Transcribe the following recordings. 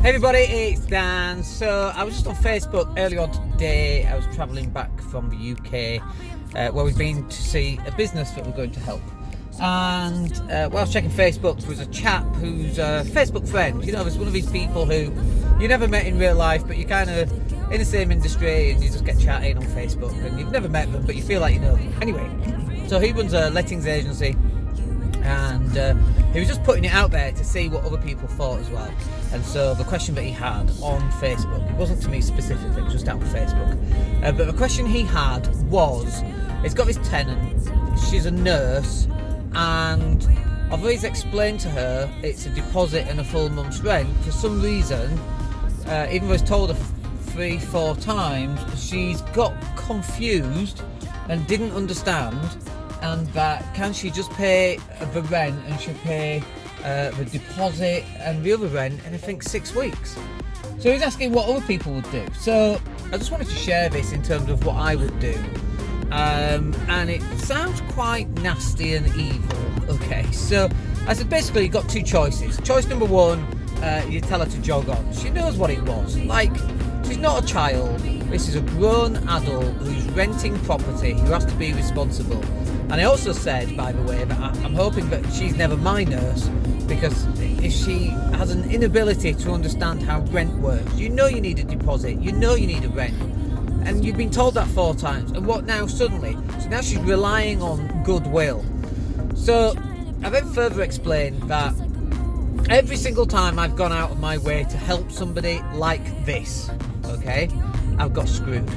Hey everybody, it's Dan. So I was just on Facebook earlier on today. I was travelling back from the UK where we've been to see a business that we're going to help. And while I was checking Facebook, there was a chap who's a Facebook friend. You know, there's one of these people who you never met in real life, but you're kind of in the same industry and you just get chatting on Facebook and you've never met them, but you feel like you know them. Anyway, so he runs a lettings agency. And he was just putting it out there to see what other people thought as well. And so the question that he had on Facebook, it wasn't to me specifically, it was just out on Facebook. But the question he had was, he's got this tenant, she's a nurse, and although he's explained to her it's a deposit and a full month's rent, for some reason, even though he's told her 3-4 times, she's got confused and didn't understand. And that can she just pay the rent and she'll pay the deposit and the other rent in I think 6 weeks. So he's asking what other people would do. So I just wanted to share this in terms of what I would do. And it sounds quite nasty and evil. Okay, so I said basically you've got two choices. Choice number one, you tell her to jog on. She knows what it was. Like, she's not a child. This is a grown adult who's renting property, who has to be responsible. And I also said, by the way, that I'm hoping that she's never my nurse, because if she has an inability to understand how rent works, you know you need a deposit, you know you need a rent, and you've been told that 4 times, and what now suddenly? So now she's relying on goodwill. So I then further explained that every single time I've gone out of my way to help somebody like this, okay, I've got screwed.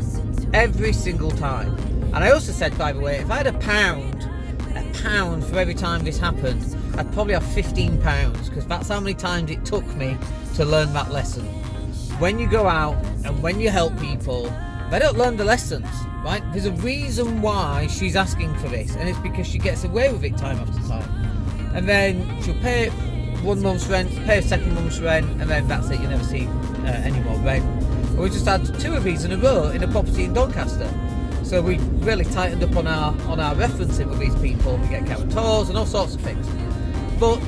Every single time. And I also said, by the way, if I had a pound for every time this happened, I'd probably have £15, because that's how many times it took me to learn that lesson. When you go out and when you help people, they don't learn the lessons, right? There's a reason why she's asking for this, and it's because she gets away with it time after time. And then she'll pay 1 month's rent, pay a 2nd month's rent, and then that's it, you never see any more rent. And we just had 2 of these in a row in a property in Doncaster. So we really tightened up on our referencing with these people. We get guarantors and all sorts of things. But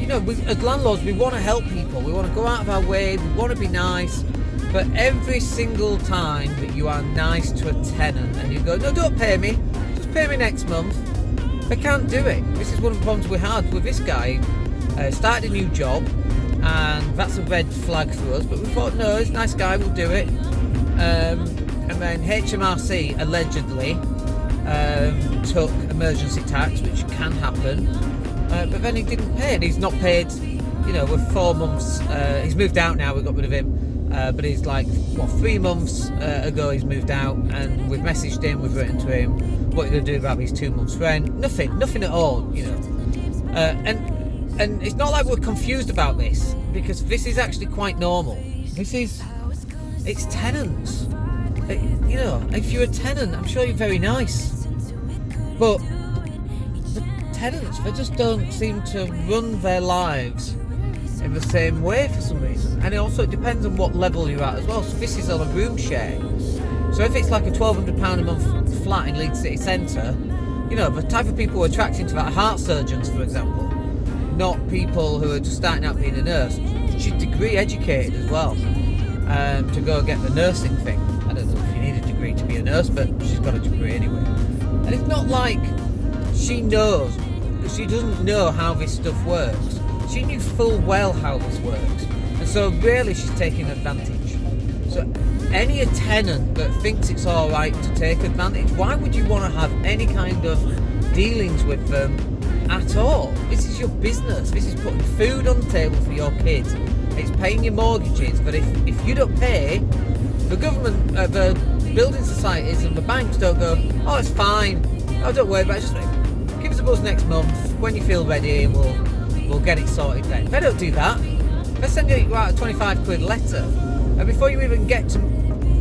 you know, as landlords, we want to help people. We want to go out of our way. We want to be nice. But every single time that you are nice to a tenant and you go, no, don't pay me, just pay me next month, they can't do it. This is one of the problems we had with this guy. Started a new job, and that's a red flag for us. But we thought, no, he's a nice guy, we'll do it. And then HMRC allegedly took emergency tax, which can happen, but then he didn't pay, and he's not paid, you know, with 4 months, he's moved out now, we got rid of him, but he's like, 3 months ago he's moved out, and we've messaged him, we've written to him, what are you going to do about these 2 months rent? Nothing at all, you know. And it's not like we're confused about this, because this is actually quite normal. It's tenants. You know, if you're a tenant, I'm sure you're very nice. But the tenants, they just don't seem to run their lives in the same way for some reason. And it depends on what level you're at as well. So this is on a room share. So if it's like a £1,200 a month flat in Leeds City Centre, you know, the type of people we're attracting to that are heart surgeons, for example. Not people who are just starting out being a nurse. She's degree educated as well, to go get the nursing thing. I don't know if you need a degree to be a nurse, but she's got a degree anyway. And it's not like she knows. She doesn't know how this stuff works. She knew full well how this works. And so really she's taking advantage. So any tenant that thinks it's alright to take advantage, why would you want to have any kind of dealings with them at all? This is your business. This is putting food on the table for your kids. It's paying your mortgages. But if you don't pay, the government, the building societies and the banks don't go, oh, it's fine, oh, don't worry about it, just give us a buzz next month when you feel ready and we'll get it sorted then. They don't do that. They send you out a 25 quid letter, and before you even get to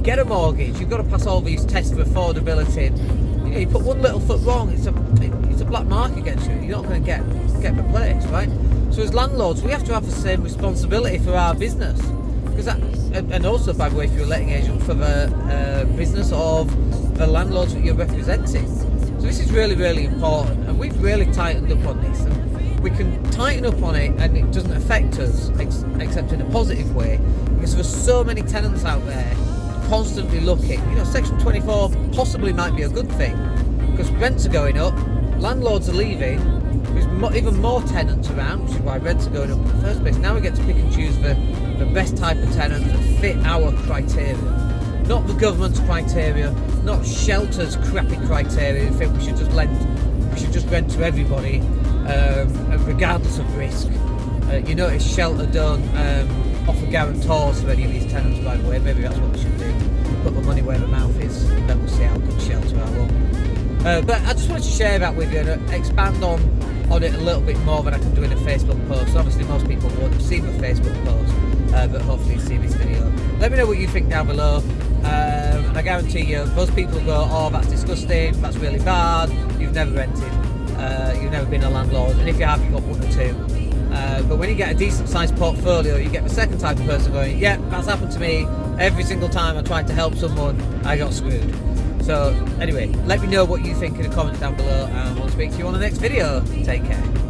get a mortgage, you've got to pass all these tests for affordability. You know, you put one little foot wrong, it's a black mark against you. You're not going to get replaced, right? So as landlords, we have to have the same responsibility for our business. And also, by the way, if you're a letting agent for the business of the landlords that you're representing. So this is really, really important, and we've really tightened up on this. And we can tighten up on it and it doesn't affect us, except in a positive way, because there's so many tenants out there constantly looking. You know, Section 24 possibly might be a good thing, because rents are going up, landlords are leaving, there's even more tenants around, which is why rents are going up in the first place. Now we get to pick and choose the best type of tenant that fit our criteria, not the government's criteria, not shelter's crappy criteria. I think we should just rent to everybody, regardless of risk. You notice shelter don't offer guarantors for any of these tenants, by the way. Maybe that's what we should do. Put the money where the mouth is, and then we'll see how good shelter I will. But I just wanted to share that with you and expand on it a little bit more than I can do in a Facebook post. Obviously, most people won't have seen the Facebook post, but hopefully you see this video. Let me know what you think down below. And I guarantee you, those people go, oh, that's disgusting, that's really bad, you've never rented, you've never been a landlord, and if you have, you've got one or two. But when you get a decent sized portfolio, you get the second type of person going, yeah, that's happened to me. Every single time I tried to help someone, I got screwed. So anyway, let me know what you think in the comments down below, and we'll speak to you on the next video. Take care.